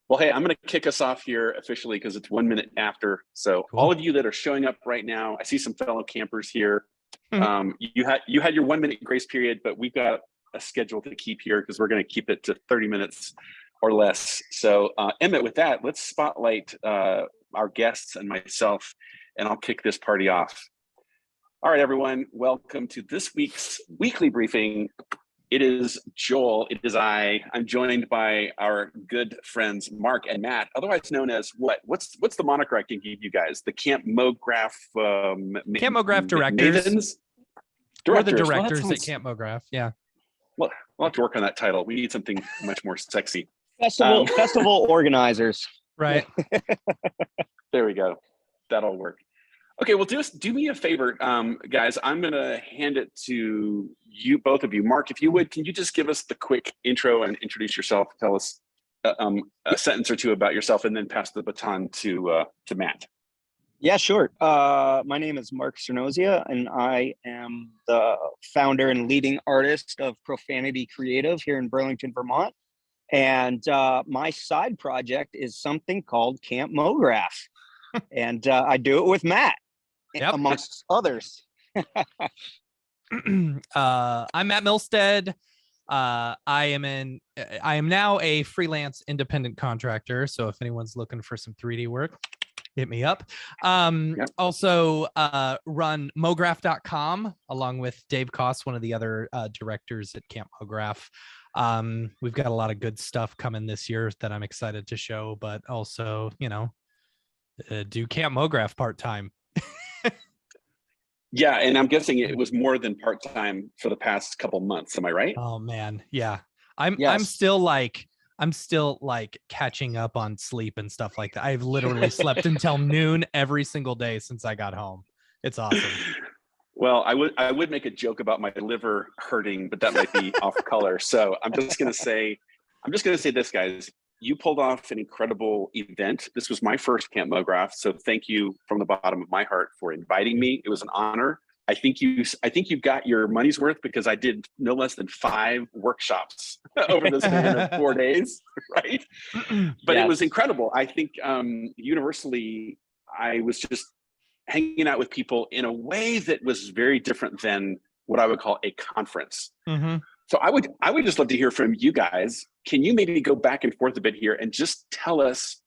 Well, hey, I'm going to kick us off here officially because it's 1 minute after. So all Cool. of you that are showing up right now, I see some fellow campers here. You had your 1 minute grace period, but we've got a schedule to keep here because we're going to keep it to 30 minutes or less. So Emmett, with that, let's spotlight our guests and myself, and I'll kick this party off. All right, everyone, welcome to this week's weekly briefing. It is Joel. It is I. I'm joined by our good friends Mark and Matt, otherwise known as what? What's the moniker I can give you guys? The Camp MoGraph Camp MoGraph directors. Mavens? Or the Well, directors at Camp MoGraph. Yeah. Well, we'll have to work on that title. We need something much more sexy. Festival organizers. Right. There we go. That'll work. Okay, well, do me a favor, guys. I'm going to hand it to you, both of you. Mark, if you would, can you just give us the quick intro and introduce yourself? Tell us a sentence or two about yourself, and then pass the baton to Matt. Yeah, sure. My name is Mark Cernosia, and I am the founder and leading artist of Profanity Creative here in Burlington, Vermont. And my side project is something called Camp MoGraph. And I do it with Matt, amongst others. I'm Matt Milstead. I am now a freelance independent contractor. So if anyone's looking for some 3D work, hit me up. Also run MoGraph.com along with Dave Koss, one of the other directors at Camp MoGraph. We've got a lot of good stuff coming this year that I'm excited to show, but also, do Camp MoGraph part-time. Yeah, and I'm guessing it was more than part-time for the past couple months. Am I right? Oh man, yeah. I'm still catching up on sleep and stuff like that. I've literally slept until noon every single day since I got home. It's awesome. Well, I would make a joke about my liver hurting, but that might be off color. So I'm just gonna say this, guys. You pulled off an incredible event. This was my first Camp MoGraph, so thank you from the bottom of my heart for inviting me. It was an honor. I think you got your money's worth because I did no less than 5 workshops over the span of 4 days, right? But It was incredible. I think universally, I was just hanging out with people in a way that was very different than what I would call a conference. Mm-hmm. So I would just love to hear from you guys. Can you maybe go back and forth a bit here and just tell us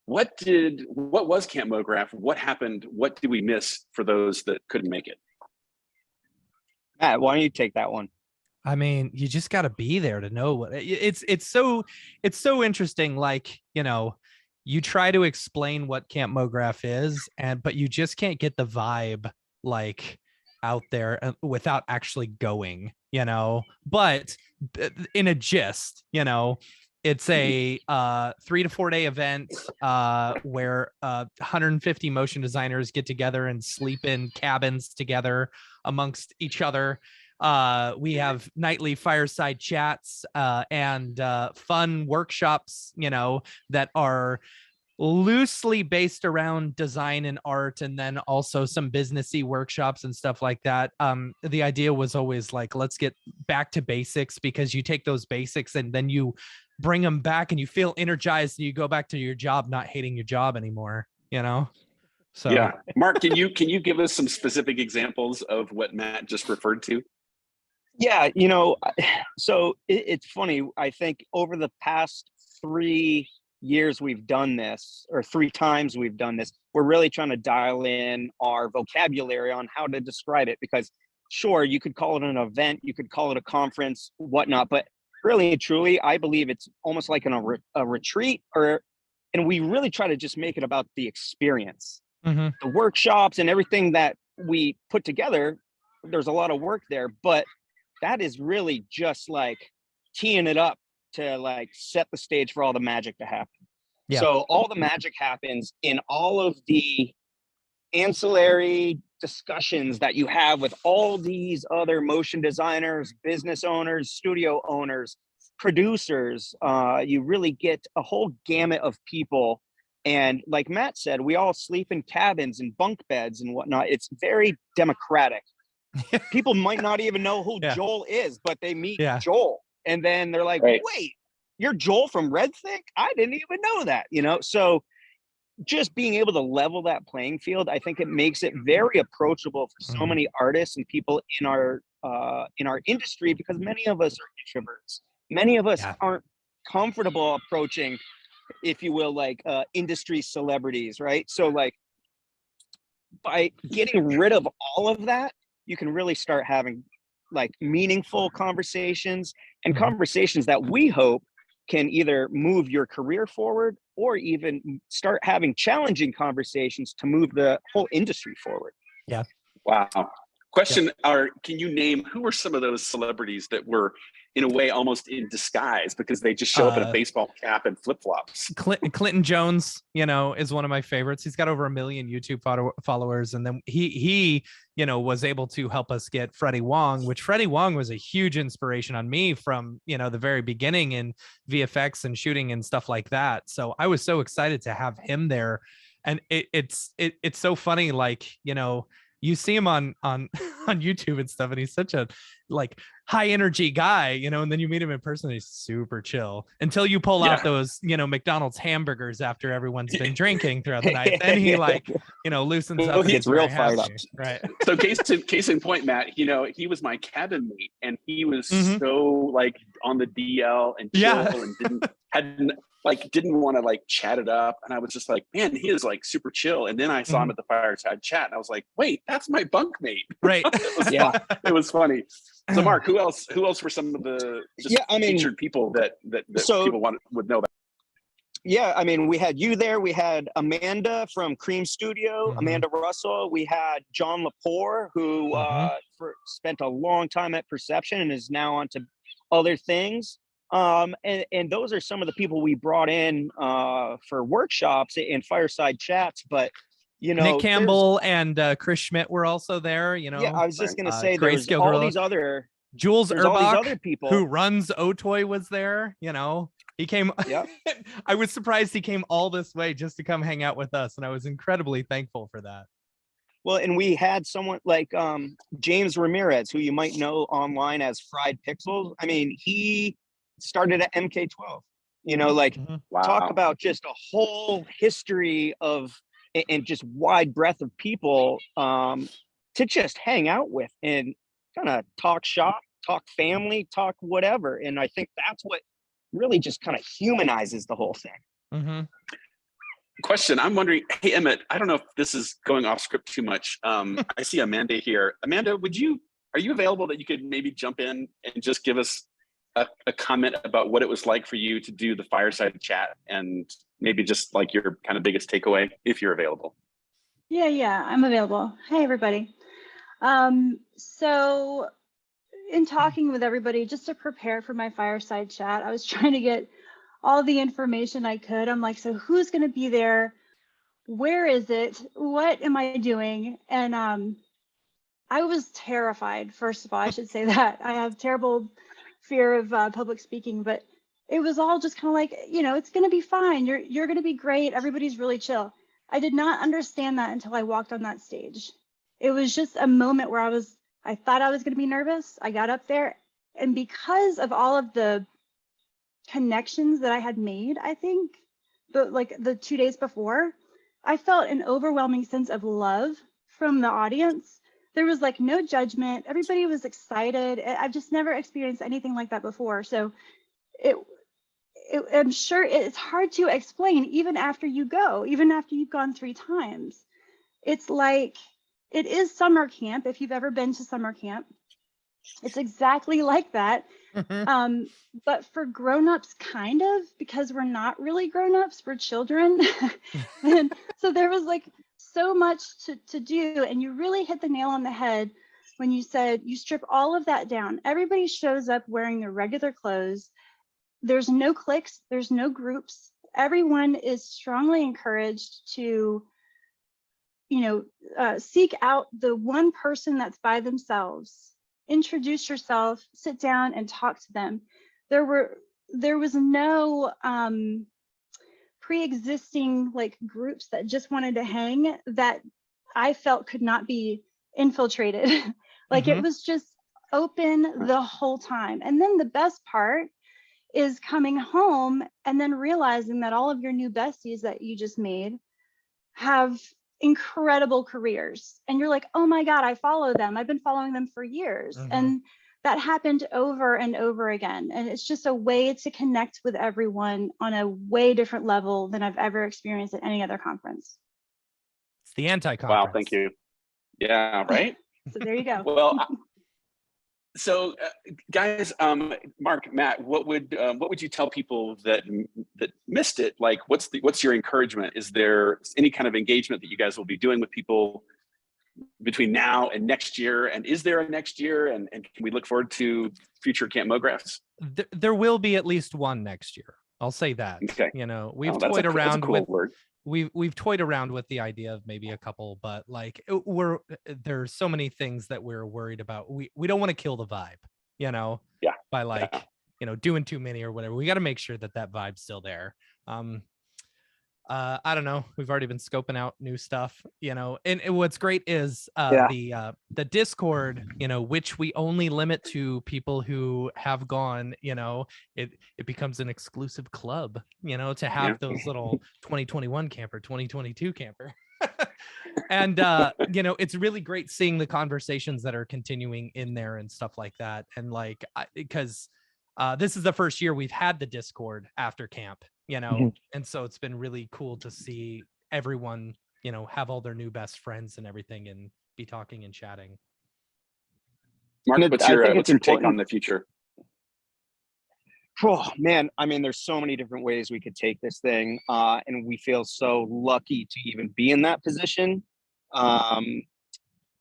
what was Camp MoGraph? What happened? What did we miss for those that couldn't make it? Matt, why don't you take that one? I mean, you just got to be there to know what it's so interesting. Like, you try to explain what Camp MoGraph is, but you just can't get the vibe like out there without actually going, but in a gist, it's a 3 to 4 day event where 150 motion designers get together and sleep in cabins together amongst each other. We have nightly fireside chats and fun workshops, that are loosely based around design and art, and then also some businessy workshops and stuff like that. The idea was always like, let's get back to basics, because you take those basics and then you bring them back and you feel energized and you go back to your job not hating your job anymore, So yeah, Mark, can you give us some specific examples of what Matt just referred to? Yeah, so it's funny. I think over the past 3 years we've done this, or 3 times we've done this, we're really trying to dial in our vocabulary on how to describe it, because sure, you could call it an event, you could call it a conference, whatnot, but really and truly, I believe it's almost like a retreat, and we really try to just make it about the experience. Mm-hmm. The workshops and everything that we put together, there's a lot of work there, but that is really just like teeing it up to like set the stage for all the magic to happen. Yeah. So all the magic happens in all of the ancillary discussions that you have with all these other motion designers, business owners, studio owners, producers. You really get a whole gamut of people. And like Matt said, we all sleep in cabins and bunk beds and whatnot. It's very democratic. People might not even know who Joel is, but they meet Joel. And then they're like, wait, you're Joel from Red Thick? I didn't even know that, you know? So just being able to level that playing field, I think it makes it very approachable for so many artists and people in our industry, because many of us are introverts. Many of us aren't comfortable approaching, if you will, like industry celebrities, right? So like by getting rid of all of that, you can really start having like meaningful conversations, and conversations that we hope can either move your career forward or even start having challenging conversations to move the whole industry forward. Yeah. Wow. Question, can you name who were some of those celebrities that were in a way almost in disguise because they just show up in a baseball cap and flip-flops? Clinton Jones, you know, is one of my favorites. He's got over 1 million YouTube followers. And then he, you know, was able to help us get Freddie Wong, which Freddie Wong was a huge inspiration on me from, you know, the very beginning in VFX and shooting and stuff like that. So I was so excited to have him there. And it's so funny, like, you know, you see him on YouTube and stuff, and he's such a like high energy guy, you know, and then you meet him in person, and he's super chill until you pull out those, you know, McDonald's hamburgers after everyone's been drinking throughout the night. Then he like, you know, loosens up. He gets real fired up. Right. So case in point, Matt, you know, he was my cabin mate, and he was so like on the DL and chill and didn't want to like chat it up. And I was just like, man, he is like super chill. And then I saw him at the fireside chat, and I was like, wait, that's my bunkmate. Right. It was funny. So Mark, who else were some of the featured people that people would know about? Yeah, I mean, we had you there. We had Amanda from Cream Studio, Amanda Russell. We had John Lepore, who spent a long time at Perception and is now on to other things. And those are some of the people we brought in for workshops and fireside chats. But you know, Nick Campbell and Chris Schmidt were also there. You know, yeah, I was just gonna say there's all these other Jules Erbach, all these other people who runs Otoy was there. You know, he came. Yeah, I was surprised he came all this way just to come hang out with us, and I was incredibly thankful for that. Well, and we had someone like James Ramirez, who you might know online as Fried Pixels. I mean, he started at MK12, you know, like talk about just a whole history of and just wide breadth of people to just hang out with and kind of talk shop, talk family, talk whatever. And I think that's what really just kind of humanizes the whole thing. Question, I'm wondering, hey Emmett, I don't know if this is going off script too much. I see Amanda here. Amanda, are you available that you could maybe jump in and just give us a comment about what it was like for you to do the fireside chat, and maybe just like your kind of biggest takeaway, if you're available? Yeah, I'm available. Hey, everybody. So in talking with everybody, just to prepare for my fireside chat, I was trying to get all the information I could. I'm like, so who's going to be there? Where is it? What am I doing? And I was terrified. First of all, I should say that I have terrible fear of public speaking, but it was all just kind of like, you know, it's going to be fine. You're going to be great. Everybody's really chill. I did not understand that until I walked on that stage. It was just a moment where I thought I was going to be nervous. I got up there, and because of all of the connections that I had made, I think the 2 days before, I felt an overwhelming sense of love from the audience. There was like no judgment. Everybody was excited. I've just never experienced anything like that before. So I'm sure it's hard to explain even after you've gone 3 times. It's like, it is summer camp. If you've ever been to summer camp, it's exactly like that. But for grownups, kind of, because we're not really grownups, we're children. And so there was like so much to do, and you really hit the nail on the head when you said you strip all of that down. Everybody shows up wearing their regular clothes. There's no cliques, there's no groups. Everyone is strongly encouraged to, you know, seek out the one person that's by themselves. Introduce yourself, sit down and talk to them. There was no pre-existing like groups that just wanted to hang that I felt could not be infiltrated. Like it was just open the whole time. And then the best part is coming home and then realizing that all of your new besties that you just made have incredible careers. And you're like, oh my God, I follow them. I've been following them for years. And that happened over and over again. And it's just a way to connect with everyone on a way different level than I've ever experienced at any other conference. It's the anti-conference. Wow, thank you. Yeah, right? So there you go. Well, so guys, Mark, Matt, what would you tell people that missed it? Like, what's your encouragement? Is there any kind of engagement that you guys will be doing with people between now and next year? And is there a next year? And can we look forward to future Camp MoGraphs? There will be at least one next year. I'll say that. Okay. You know, we've toyed around with word. We've toyed around with the idea of maybe a couple, but like there's so many things that we're worried about. We don't want to kill the vibe, you know, by like, you know, doing too many or whatever. We got to make sure that vibe's still there. I don't know. We've already been scoping out new stuff, you know, and what's great is the Discord, you know, which we only limit to people who have gone, you know, it becomes an exclusive club, you know, to have those little 2021 camper, 2022 camper. And, you know, it's really great seeing the conversations that are continuing in there and stuff like that. And like, because this is the first year we've had the Discord after camp, you know, and so it's been really cool to see everyone, you know, have all their new best friends and everything and be talking and chatting. Mark, what's your take on the future? Oh man, I mean, there's so many different ways we could take this thing, and we feel so lucky to even be in that position.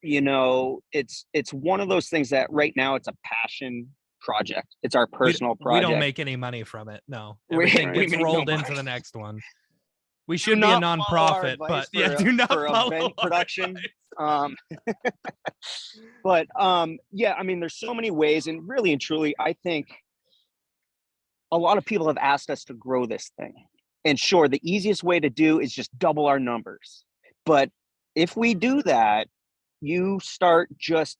You know, it's one of those things that right now it's a passion project. It's our personal project. We don't make any money from it. No, everything gets rolled into the next one. We should be a nonprofit, but do not follow event production. But yeah, I mean, there's so many ways, and really and truly, I think a lot of people have asked us to grow this thing. And sure, the easiest way to do is just double our numbers. But if we do that, you start just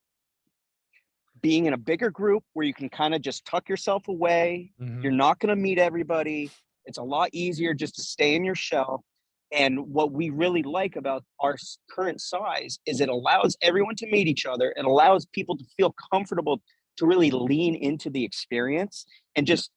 being in a bigger group where you can kind of just tuck yourself away. You're not going to meet everybody. It's a lot easier just to stay in your shell. And what we really like about our current size is it allows everyone to meet each other. It allows people to feel comfortable to really lean into the experience and just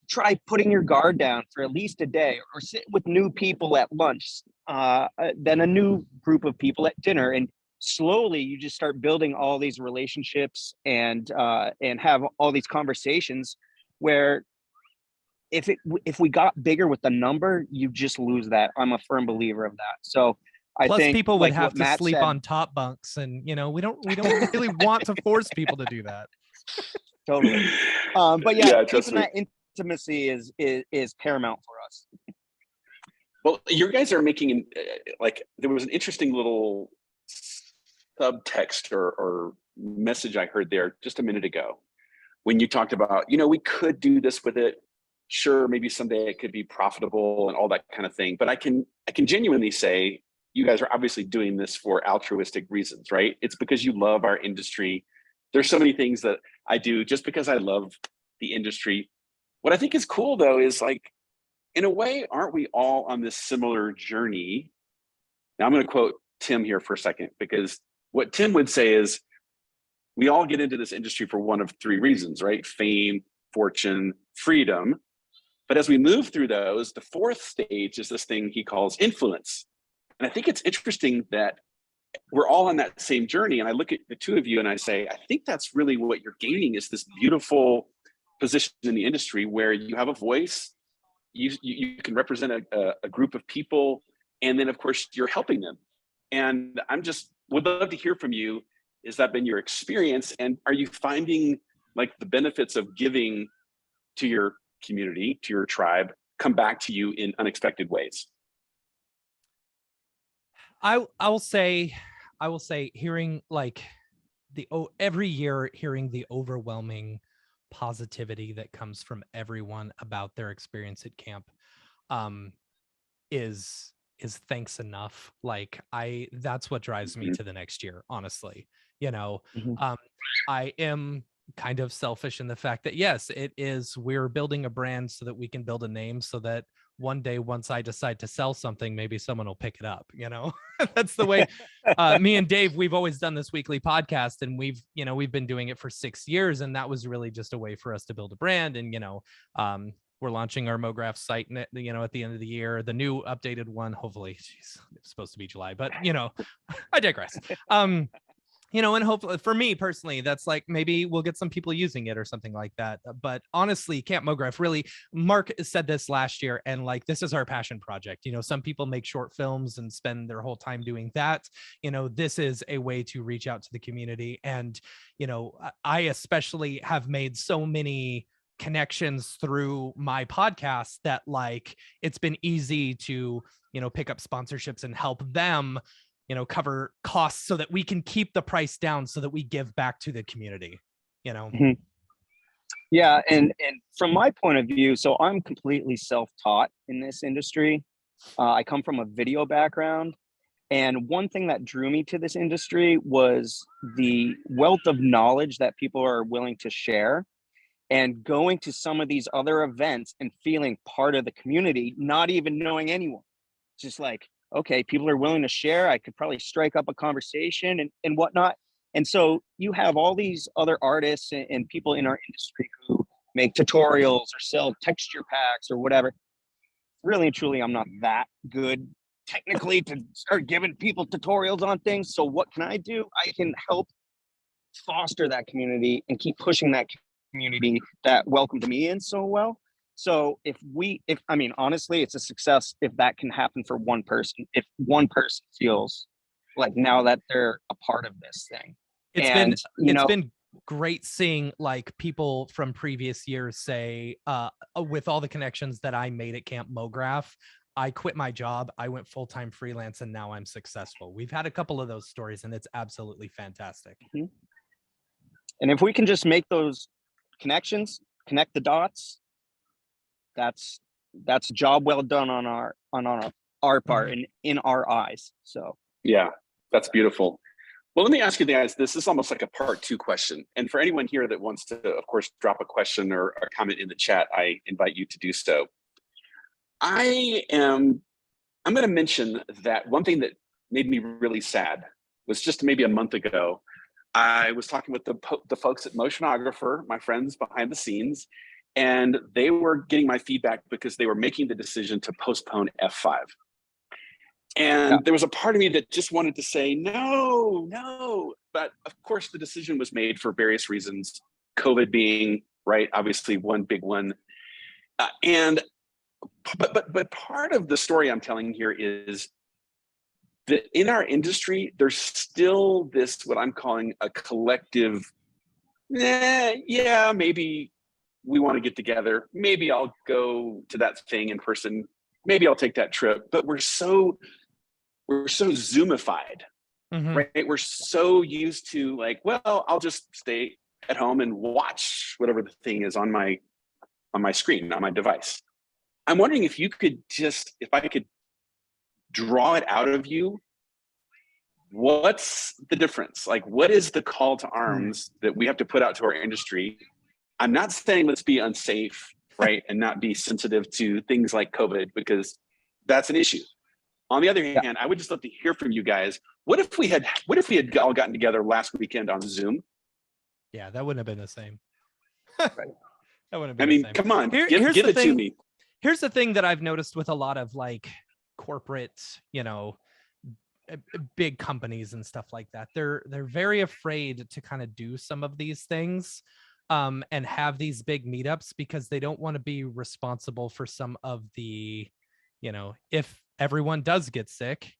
try putting your guard down for at least a day, or sit with new people at lunch, then a new group of people at dinner. And slowly you just start building all these relationships and have all these conversations where if we got bigger with the number, you just lose that. I'm a firm believer of that. So I think people would have to sleep on top bunks, and you know, we don't really want to force people to do that. Totally. But keeping that intimacy is paramount for us. Well, you guys are making like, there was an interesting little subtext or message I heard there just a minute ago when you talked about, you know, we could do this with it. Sure, maybe someday it could be profitable and all that kind of thing. But I can genuinely say you guys are obviously doing this for altruistic reasons, right? It's because you love our industry. There's so many things that I do just because I love the industry. What I think is cool though is, like, in a way, aren't we all on this similar journey? Now I'm going to quote Tim here for a second, because what Tim would say is we all get into this industry for one of three reasons, right? Fame, fortune, freedom. But as we move through those, the fourth stage is this thing he calls influence. And I think it's interesting that we're all on that same journey. And I look at the two of you and I say, I think that's really what you're gaining, is this beautiful position in the industry where you have a voice, you can represent a group of people, and then of course you're helping them. And I'm just would love to hear from you. Has that been your experience? And are you finding like the benefits of giving to your community, to your tribe, come back to you in unexpected ways? I will say hearing like every year hearing the overwhelming positivity that comes from everyone about their experience at camp is thanks enough. Like that's what drives me to the next year, honestly. You know, I am kind of selfish in the fact that, yes, we're building a brand so that we can build a name so that one day, once I decide to sell something, maybe someone will pick it up, That's the way me and Dave, we've always done this weekly podcast, and we've been doing it for 6 years, and that was really just a way for us to build a brand. And we're launching our MoGraph site, at the end of the year, the new updated one, hopefully. It's supposed to be July, but I digress. And hopefully, for me personally, that's like, maybe we'll get some people using it or something like that. But honestly, Camp MoGraph, really, Mark said this last year, and like, this is our passion project. Some people make short films and spend their whole time doing that. This is a way to reach out to the community. And, I especially have made so many connections through my podcast that, like, it's been easy to, pick up sponsorships and help them cover costs so that we can keep the price down so that we give back to the community, Mm-hmm. Yeah. And from my point of view, so I'm completely self-taught in this industry. I come from a video background. And one thing that drew me to this industry was the wealth of knowledge that people are willing to share, and going to some of these other events and feeling part of the community, not even knowing anyone. Just like, okay, people are willing to share. I could probably strike up a conversation and whatnot. And so you have all these other artists and people in our industry who make tutorials or sell texture packs or whatever. Really and truly, I'm not that good technically to start giving people tutorials on things. So what can I do? I can help foster that community and keep pushing that community that welcomed me in so well. So honestly, it's a success if that can happen for one person. If one person feels like now that they're a part of this thing. It's been great seeing like people from previous years say, with all the connections that I made at Camp MoGraph, I quit my job, I went full-time freelance, and now I'm successful. We've had a couple of those stories, and it's absolutely fantastic. Mm-hmm. And if we can just make those connections, connect the dots, that's a job well done on our part and in our eyes. So yeah, that's beautiful. Well, let me ask you guys, this is almost like a part 2 question. And for anyone here that wants to, of course, drop a question or a comment in the chat, I invite you to do so. I'm going to mention that one thing that made me really sad was just maybe a month ago, I was talking with the folks at Motionographer, my friends behind the scenes, and they were getting my feedback because they were making the decision to postpone F5. And there was a part of me that just wanted to say, no. But of course, the decision was made for various reasons, COVID being, right, obviously one big one. But part of the story I'm telling here is that in our industry, there's still this, what I'm calling a collective, maybe we want to get together. Maybe I'll go to that thing in person. Maybe I'll take that trip. But we're so Zoomified, right? We're so used to like, well, I'll just stay at home and watch whatever the thing is on my screen, on my device. I'm wondering if I could draw it out of you. What's the difference? Like, what is the call to arms that we have to put out to our industry? I'm not saying let's be unsafe, right? And not be sensitive to things like COVID, because that's an issue. On the other hand, I would just love to hear from you guys. What if we had all gotten together last weekend on Zoom? Yeah, that wouldn't have been the same. Right. That wouldn't have been the same. Come on, give it to me. Here's the thing that I've noticed with a lot of like corporate, big companies and stuff like that. They're very afraid to kind of do some of these things and have these big meetups, because they don't want to be responsible for some of the, if everyone does get sick,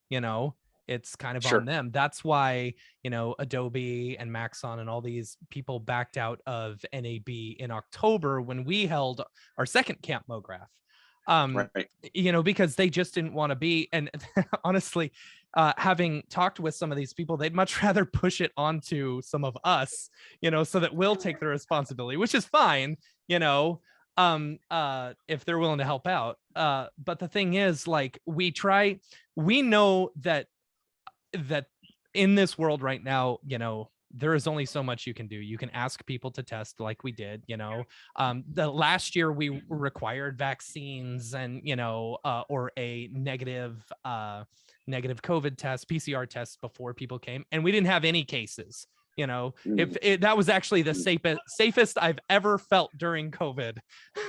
it's kind of on them. That's why, Adobe and Maxon and all these people backed out of NAB in October when we held our second Camp MoGraph. Right. Because they just didn't want to be. And honestly, having talked with some of these people, they'd much rather push it onto some of us, so that we'll take the responsibility, which is fine, if they're willing to help out. But the thing is, like, we know that in this world right now, there is only so much you can do. You can ask people to test like we did, the last year we required vaccines and, or a negative COVID test, PCR test before people came, and we didn't have any cases. That was actually the safest I've ever felt during COVID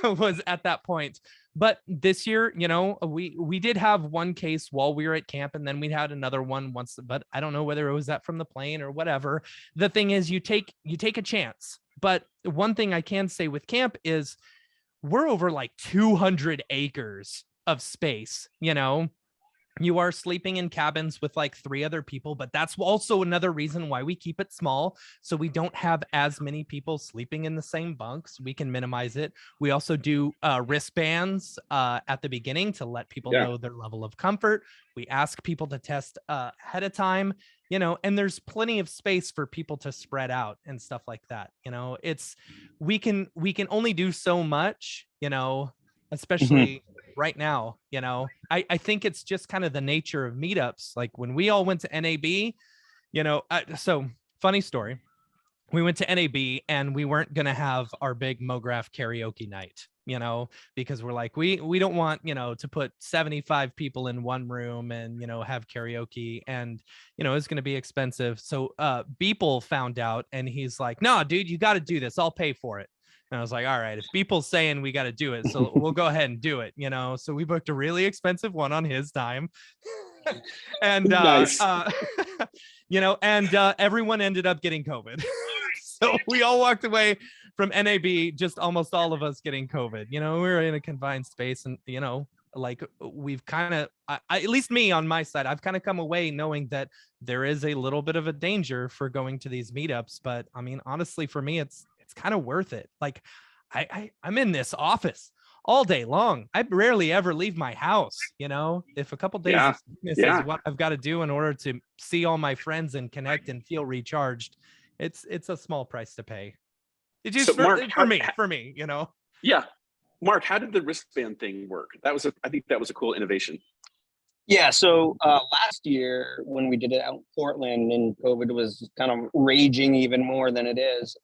was at that point. But this year, we did have one case while we were at camp, and then we had another one once, but I don't know whether it was that from the plane or whatever. The thing is, you take a chance. But one thing I can say with camp is we're over like 200 acres of space, You are sleeping in cabins with like 3 other people, but that's also another reason why we keep it small. So we don't have as many people sleeping in the same bunks. We can minimize it. We also do wristbands at the beginning to let people know their level of comfort. We ask people to test ahead of time, and there's plenty of space for people to spread out and stuff like that. We can only do so much, especially right now. I think it's just kind of the nature of meetups. Like when we all went to NAB, so funny story. We went to NAB and we weren't going to have our big MoGraph karaoke night, because we're like, we don't want, to put 75 people in one room and, have karaoke, and, it's going to be expensive. So Beeple found out and he's like, no, dude, you got to do this. I'll pay for it. And I was like, all right, if Beeple's saying we got to do it, so we'll go ahead and do it, So we booked a really expensive one on his time. And, nice. Everyone ended up getting COVID. So we all walked away from NAB, just almost all of us getting COVID. We were in a confined space, and, like we've kind of, at least me on my side, I've kind of come away knowing that there is a little bit of a danger for going to these meetups. But I mean, honestly, for me, it's kind of worth it. Like I'm in this office all day long. I rarely ever leave my house. If a couple days of sickness is what I've got to do in order to see all my friends and connect and feel recharged, it's a small price to pay. It's just for me. Yeah. Mark, how did the wristband thing work? I think that was a cool innovation. Yeah, so last year when we did it out in Portland and COVID was kind of raging even more than it is,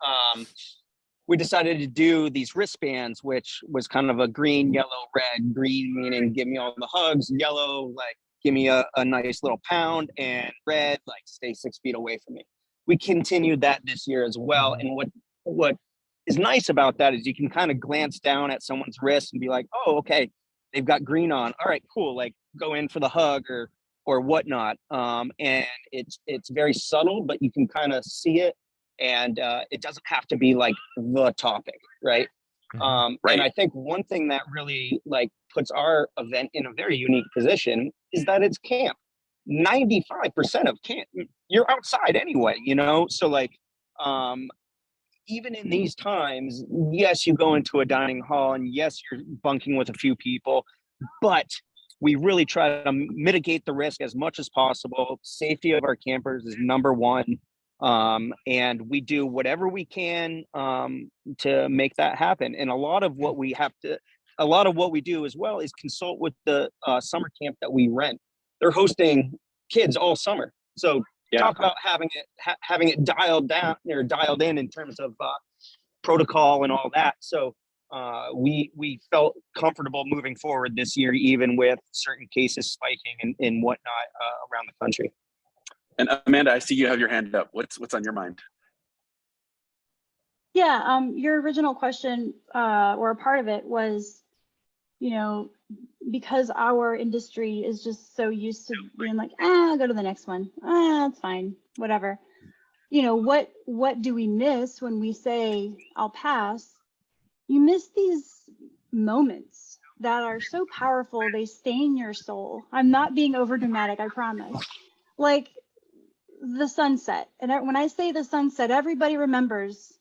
we decided to do these wristbands, which was kind of a green, yellow, red. Green meaning give me all the hugs, yellow like give me a nice little pound, and red like stay 6 feet away from me. We continued that this year as well. And what is nice about that is you can kind of glance down at someone's wrist and be like, oh, okay, they've got green on. All right, cool. Like go in for the hug or whatnot. And it's very subtle, but you can kind of see it. And it doesn't have to be like the topic, right? Right. And I think one thing that really like puts our event in a very unique position is that it's camp. 95% of camp, you're outside anyway, So like, even in these times, yes, you go into a dining hall and yes, you're bunking with a few people, but we really try to mitigate the risk as much as possible. Safety of our campers is number one. And we do whatever we can to make that happen. And a lot of what we do as well is consult with the summer camp that we rent. They're hosting kids all summer. So talk about having it dialed down or dialed in terms of protocol and all that. So we felt comfortable moving forward this year, even with certain cases spiking and whatnot around the country. And Amanda, I see you have your hand up. What's on your mind? Yeah, your original question or a part of it was, because our industry is just so used to being like, go to the next one. It's fine, whatever. What do we miss when we say I'll pass? You miss these moments that are so powerful, they stain your soul. I'm not being over dramatic, I promise. Like the sunset. And when I say the sunset, everybody remembers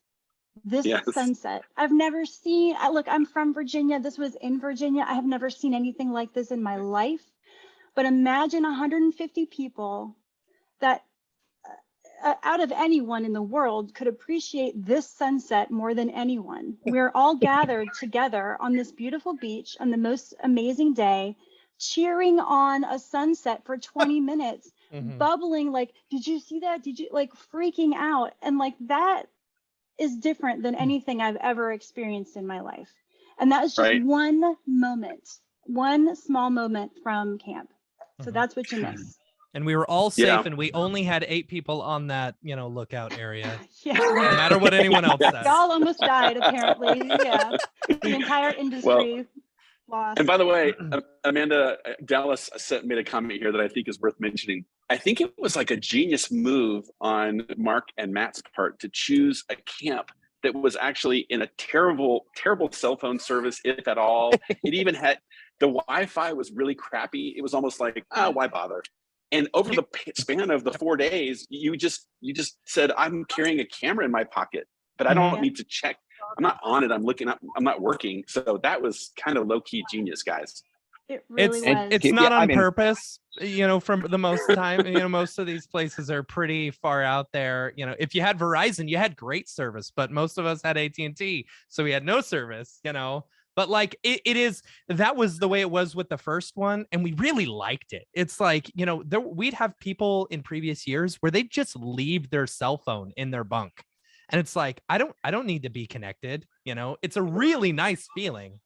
this sunset. I've never seen, look, I'm from Virginia. This was in Virginia. I have never seen anything like this in my life. But imagine 150 people that out of anyone in the world could appreciate this sunset more than anyone. We're all gathered together on this beautiful beach on the most amazing day, cheering on a sunset for 20 minutes bubbling, like, did you see that? Did you, like, freaking out? And like, that is different than anything I've ever experienced in my life. And that is just Right. one moment, one small moment from camp. So that's what you miss. And we were all safe, Yeah. and we only had 8 people on that, lookout area. Yeah. No matter what anyone else says. Y'all almost died, apparently. Yeah. The entire industry lost. And by the way, Amanda, Dallas made a comment here that I think is worth mentioning. I think it was like a genius move on Mark and Matt's part to choose a camp that was actually in a terrible, terrible cell phone service, if at all. It even had, the Wi-Fi was really crappy. It was almost like, why bother? And over the span of the 4 days, you just said, I'm carrying a camera in my pocket, but I don't need to check. I'm not on it. I'm looking up. I'm not working. So that was kind of low key genius, guys. It really was. It's not on purpose, from the most time, most of these places are pretty far out there. If you had Verizon, you had great service, but most of us had AT&T. So we had no service, but like that was the way it was with the first one. And we really liked it. It's like, we'd have people in previous years where they just leave their cell phone in their bunk. And it's like, I don't need to be connected. It's a really nice feeling.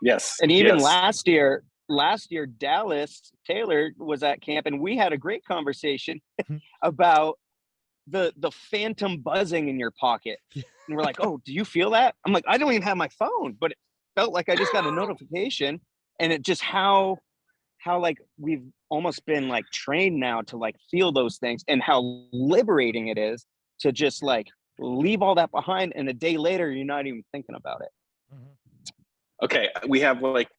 Yes. And even last year, Dallas Taylor was at camp, and we had a great conversation about the phantom buzzing in your pocket. And we're like, oh, do you feel that? I'm like, I don't even have my phone, but it felt like I just got a notification. And it just how like we've almost been like trained now to like feel those things, and how liberating it is to just like leave all that behind, and a day later you're not even thinking about it. Okay, we have like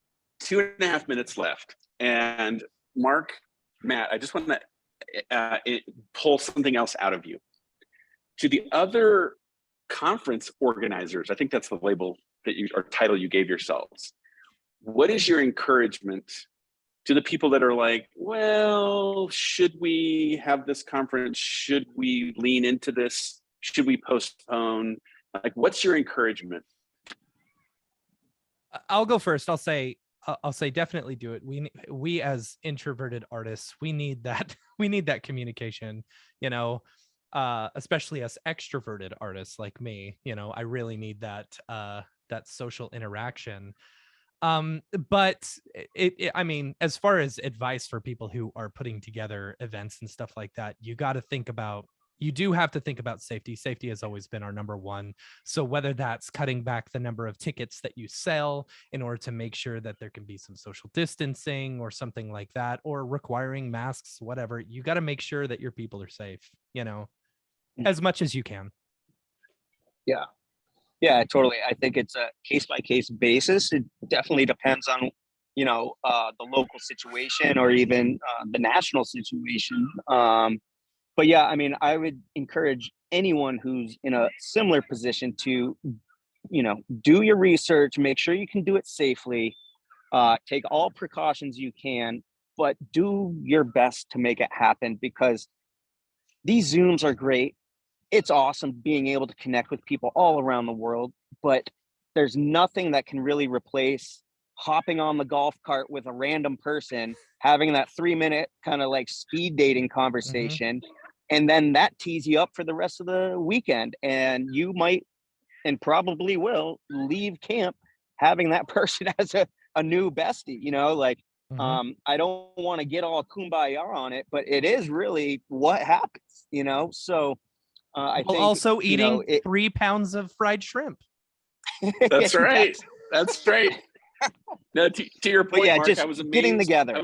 2.5 minutes left, and Mark, Matt, I just want to pull something else out of you. To the other conference organizers, I think that's the label or title you gave yourselves. What is your encouragement to the people that are like, well, should we have this conference? Should we lean into this? Should we postpone? Like, what's your encouragement? I'll go first. I'll say definitely do it. We as introverted artists, we need that. We need that communication, especially as extroverted artists like me. I really need that social interaction. But I mean, as far as advice for people who are putting together events and stuff like that, you do have to think about safety. Safety has always been our number one. So whether that's cutting back the number of tickets that you sell in order to make sure that there can be some social distancing or something like that, or requiring masks, whatever, you got to make sure that your people are safe, as much as you can. Yeah, totally. I think it's a case-by-case basis. It definitely depends on, the local situation or even the national situation. But yeah, I mean, I would encourage anyone who's in a similar position to, do your research, make sure you can do it safely, take all precautions you can, but do your best to make it happen, because these Zooms are great. It's awesome being able to connect with people all around the world, but there's nothing that can really replace hopping on the golf cart with a random person, having that 3-minute kind of like speed dating conversation. And then that tees you up for the rest of the weekend. And you might, and probably will, leave camp having that person as a new bestie, I don't want to get all kumbaya on it, but it is really what happens, So I think also eating 3 pounds of fried shrimp. That's right. That's right. No, to your point, Mark, just I was amazed. Getting together.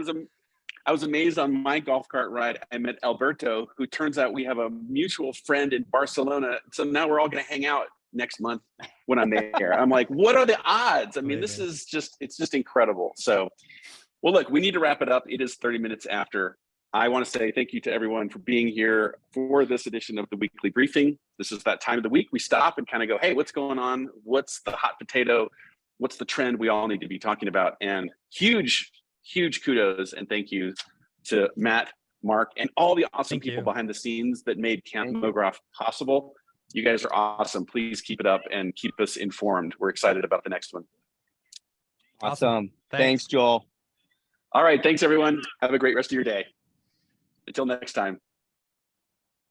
I was amazed on my golf cart ride. I met Alberto, who turns out we have a mutual friend in Barcelona. So now we're all going to hang out next month when I'm there. I'm like, what are the odds? I mean, it's just incredible. So, well, look, we need to wrap it up. It is 30 minutes after. I want to say thank you to everyone for being here for this edition of the weekly briefing. This is that time of the week we stop and kind of go, hey, what's going on? What's the hot potato? What's the trend we all need to be talking about? And huge kudos and thank you to Matt, Mark, and all the awesome people behind the scenes that made Camp MoGraph possible. You guys are awesome. Please keep it up and keep us informed. We're excited about the next one. Awesome. Thanks, Joel. All right. Thanks, everyone. Have a great rest of your day. Until next time.